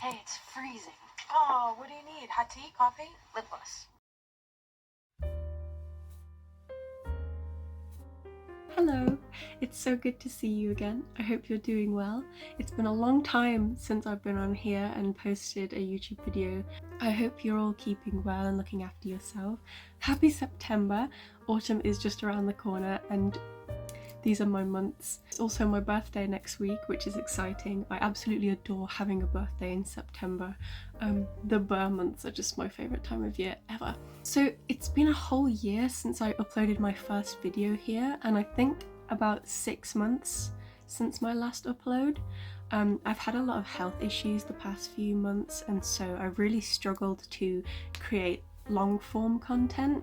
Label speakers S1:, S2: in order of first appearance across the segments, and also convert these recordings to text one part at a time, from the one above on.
S1: Hey, it's freezing.
S2: Oh, what do you need? Hot tea? Coffee?
S1: Lip gloss.
S3: Hello, it's so good to see you again. I hope you're doing well. It's been a long time since I've been on here and posted a YouTube video. I hope you're all keeping well and looking after yourself. Happy September! Autumn is just around the corner and these are my months. It's also my birthday next week, which is exciting. I absolutely adore having a birthday in September. The Burr months are just my favourite time of year ever. So it's been a whole year since I uploaded my first video here, and I think about 6 months since my last upload. I've had a lot of health issues the past few months, and so I've really struggled to create long form content.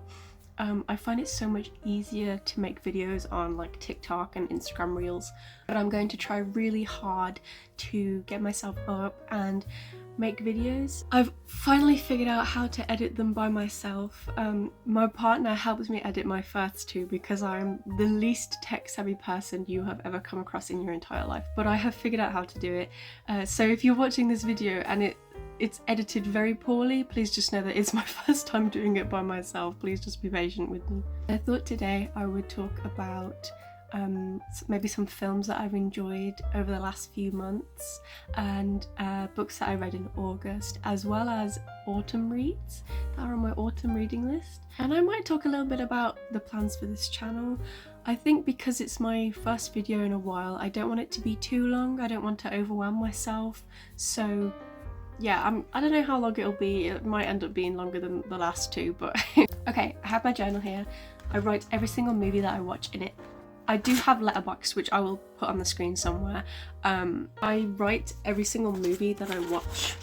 S3: I find it so much easier to make videos on like TikTok and Instagram Reels, but I'm going to try really hard to get myself up and make videos. I've finally figured out how to edit them by myself. My partner helps me edit my first two because I'm the least tech-savvy person you have ever come across in your entire life, but I have figured out how to do it. So if you're watching this video and it's edited very poorly, please just know that it's my first time doing it by myself. Please just be patient with me. I thought today I would talk about maybe some films that I've enjoyed over the last few months and books that I read in August, as well as autumn reads that are on my autumn reading list. And I might talk a little bit about the plans for this channel. I think because it's my first video in a while, I don't want it to be too long. I don't want to overwhelm myself. So yeah, I don't know how long it'll be. It might end up being longer than the last two, but okay, I have my journal here. I write every single movie that I watch in it. I do have Letterboxd, which I will put on the screen somewhere. I write every single movie that I watch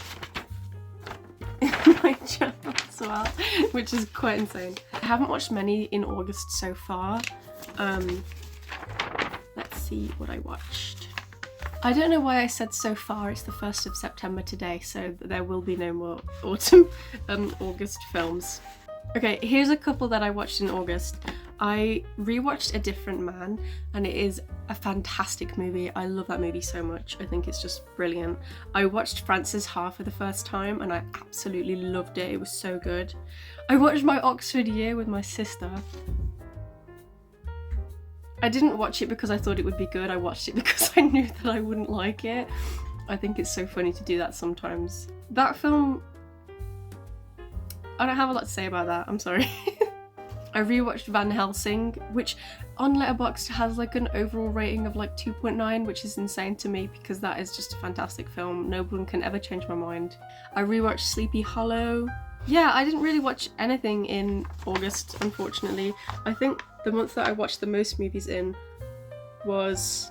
S3: in my journal as well, which is quite insane. I haven't watched many in August so far. Let's see what I watched. I don't know why I said so far. It's the 1st of September today, so there will be no more autumn and August films. Okay, here's a couple that I watched in August. I rewatched A Different Man, and it is a fantastic movie. I love that movie so much. I think it's just brilliant. I watched Frances Ha for the first time and I absolutely loved it. It was so good. I watched My Oxford Year with my sister. I didn't watch it because I thought it would be good. I watched it because I knew that I wouldn't like it. I think it's so funny to do that sometimes. That film, I don't have a lot to say about that, I'm sorry. I rewatched Van Helsing, which on Letterboxd has like an overall rating of like 2.9, which is insane to me because that is just a fantastic film. No one can ever change my mind. I rewatched Sleepy Hollow. Yeah, I didn't really watch anything in August, unfortunately. I think the month that I watched the most movies in was...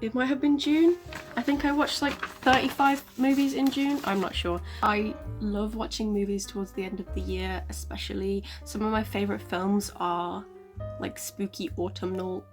S3: it might have been June. I think I watched like 35 movies in June. I'm not sure. I love watching movies towards the end of the year, especially. Some of my favourite films are like spooky autumnal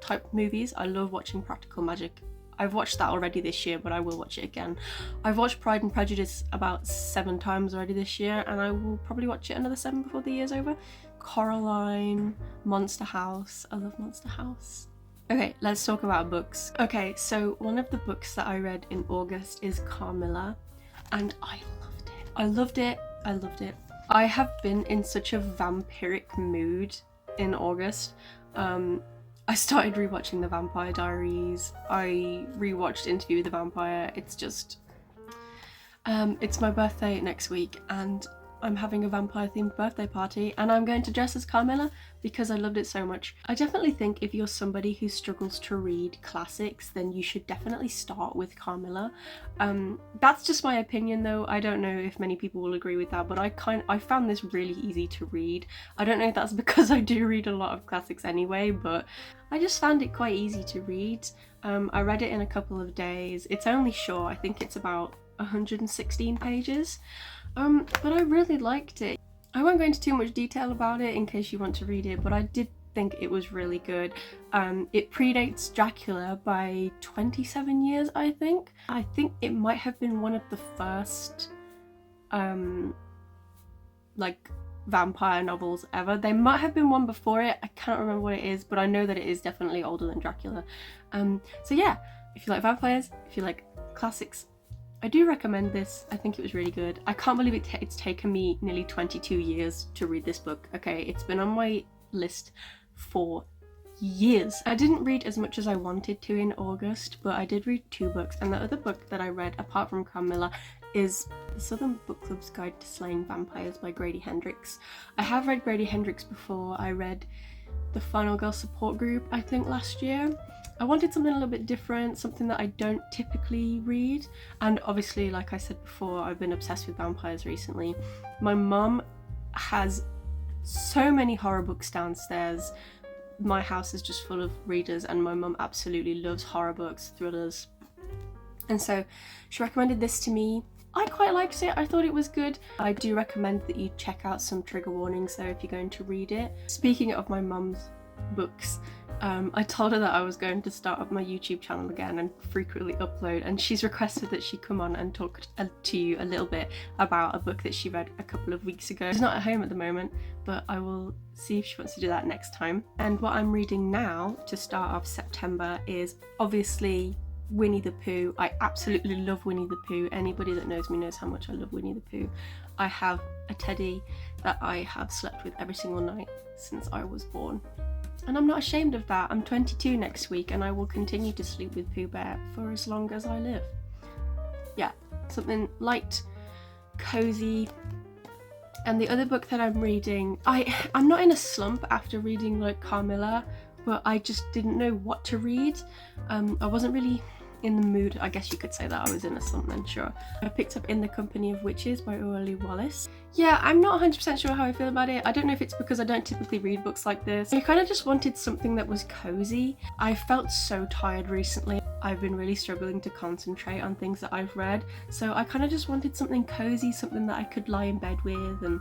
S3: type movies. I love watching Practical Magic. I've watched that already this year, but I will watch it again. I've watched Pride and Prejudice about 7 times already this year, and I will probably watch it another 7 before the year's over. Coraline, Monster House. I love Monster House. Okay, let's talk about books. Okay, so one of the books that I read in August is Carmilla, and I loved it. I loved it. I loved it. I have been in such a vampiric mood in August. I started rewatching The Vampire Diaries. I rewatched Interview with the Vampire. It's just... it's my birthday next week, and I'm having a vampire-themed birthday party, and I'm going to dress as Carmilla because I loved it so much. I definitely think if you're somebody who struggles to read classics, then you should definitely start with Carmilla. That's just my opinion though. I don't know if many people will agree with that, but I found this really easy to read. I don't know if that's because I do read a lot of classics anyway, but I just found it quite easy to read. I read it in a couple of days. It's only short. I think it's about 116 pages. But I really liked it. I won't go into too much detail about it in case you want to read it, but I did think it was really good. It predates Dracula by 27 years, I think. I think it might have been one of the first like vampire novels ever. There might have been one before it. I can't remember what it is, but I know that it is definitely older than Dracula. So yeah, if you like vampires, if you like classics, I do recommend this. I think it was really good. I can't believe it's taken me nearly 22 years to read this book. Okay, it's been on my list for years. I didn't read as much as I wanted to in August, but I did read 2 books, and the other book that I read, apart from Carmilla, is The Southern Book Club's Guide to Slaying Vampires by Grady Hendrix. I have read Grady Hendrix before. I read The Final Girl Support Group, I think, last year. I wanted something a little bit different, something that I don't typically read, and obviously, like I said before, I've been obsessed with vampires recently. My mum has so many horror books downstairs. My house is just full of readers, and my mum absolutely loves horror books, thrillers. And so she recommended this to me. I quite liked it. I thought it was good. I do recommend that you check out some trigger warnings though if you're going to read it. Speaking of my mum's books, I told her that I was going to start up my YouTube channel again and frequently upload, and she's requested that she come on and talk to you a little bit about a book that she read a couple of weeks ago. She's not at home at the moment, but I will see if she wants to do that next time. And what I'm reading now to start off September is obviously Winnie the Pooh. I absolutely love Winnie the Pooh. Anybody that knows me knows how much I love Winnie the Pooh. I have a teddy that I have slept with every single night since I was born. And I'm not ashamed of that. I'm 22 next week and I will continue to sleep with Pooh Bear for as long as I live. Yeah, something light, cozy. And the other book that I'm reading, I'm not in a slump after reading like Carmilla, but I just didn't know what to read. I wasn't really in the mood. I guess you could say that I was in a slump then, sure. I picked up In the Company of Witches by Orly Wallace. Yeah, I'm not 100% sure how I feel about it. I don't know if it's because I don't typically read books like this. I kind of just wanted something that was cozy. I felt so tired recently. I've been really struggling to concentrate on things that I've read, so I kind of just wanted something cozy, something that I could lie in bed with and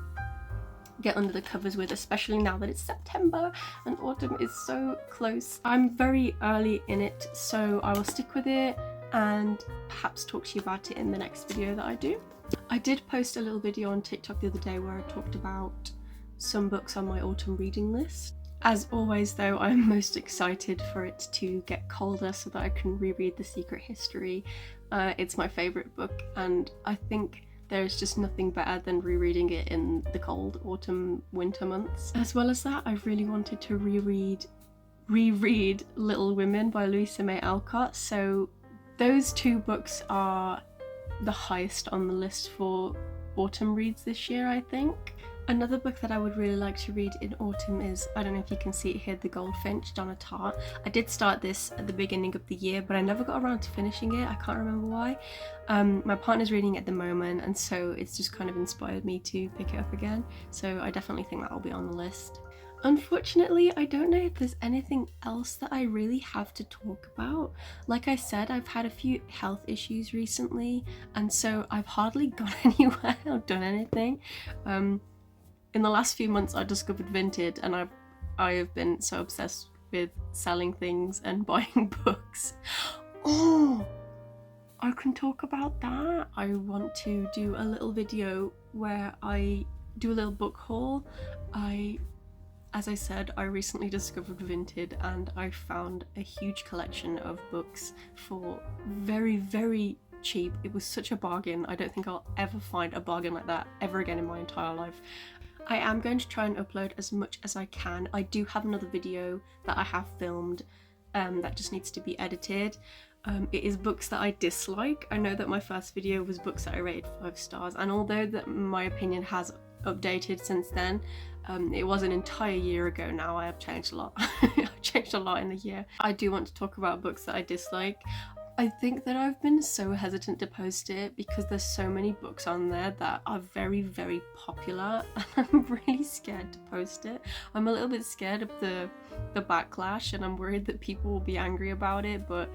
S3: get under the covers with, especially now that it's September and autumn is so close. I'm very early in it, so I will stick with it and perhaps talk to you about it in the next video that I do. I did post a little video on TikTok the other day where I talked about some books on my autumn reading list. As always though, I'm most excited for it to get colder so that I can reread The Secret History. It's my favourite book, and I think there's just nothing better than rereading it in the cold autumn winter months. As well as that, I've really wanted to reread Little Women by Louisa May Alcott, so those 2 books are the highest on the list for autumn reads this year, I think. Another book that I would really like to read in autumn is, I don't know if you can see it here, The Goldfinch, Donna Tartt. I did start this at the beginning of the year, but I never got around to finishing it. I can't remember why. My partner's reading it at the moment, and so it's just kind of inspired me to pick it up again. So I definitely think that will be on the list. Unfortunately, I don't know if there's anything else that I really have to talk about. Like I said, I've had a few health issues recently, and so I've hardly gone anywhere or done anything. In the last few months I discovered Vinted, and I have been so obsessed with selling things and buying books. Oh, I can talk about that. I want to do a little video where I do a little book haul. As I said, I recently discovered Vinted and I found a huge collection of books for very, very cheap. It was such a bargain. I don't think I'll ever find a bargain like that ever again in my entire life. I am going to try and upload as much as I can. I do have another video that I have filmed that just needs to be edited. It is books that I dislike. I know that my first video was books that I rated 5 stars, and although that my opinion has updated since then, it was an entire year ago now. I have changed a lot. I've changed a lot in a year. I do want to talk about books that I dislike. I think that I've been so hesitant to post it because there's so many books on there that are very, very popular, and I'm really scared to post it. I'm a little bit scared of the backlash, and I'm worried that people will be angry about it, but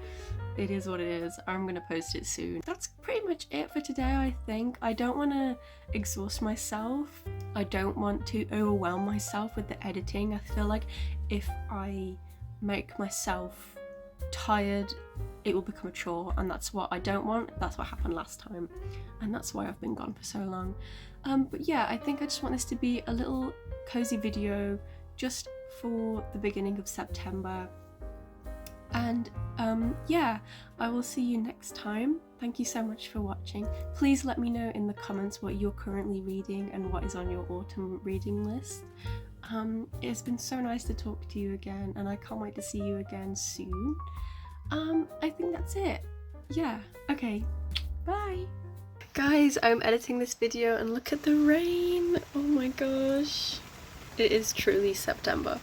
S3: it is what it is. I'm gonna post it soon. That's pretty much it for today, I think. I don't want to exhaust myself. I don't want to overwhelm myself with the editing. I feel like if I make myself tired, it will become a chore, and that's what I don't want. That's what happened last time, and that's why I've been gone for so long. But yeah, I think I just want this to be a little cozy video just for the beginning of September. And yeah, I will see you next time. Thank you so much for watching. Please let me know in the comments what you're currently reading and what is on your autumn reading list. It's been so nice to talk to you again, and I can't wait to see you again soon. I think that's it. Yeah, okay, bye. Guys, I'm editing this video and look at the rain. Oh my gosh. It is truly September.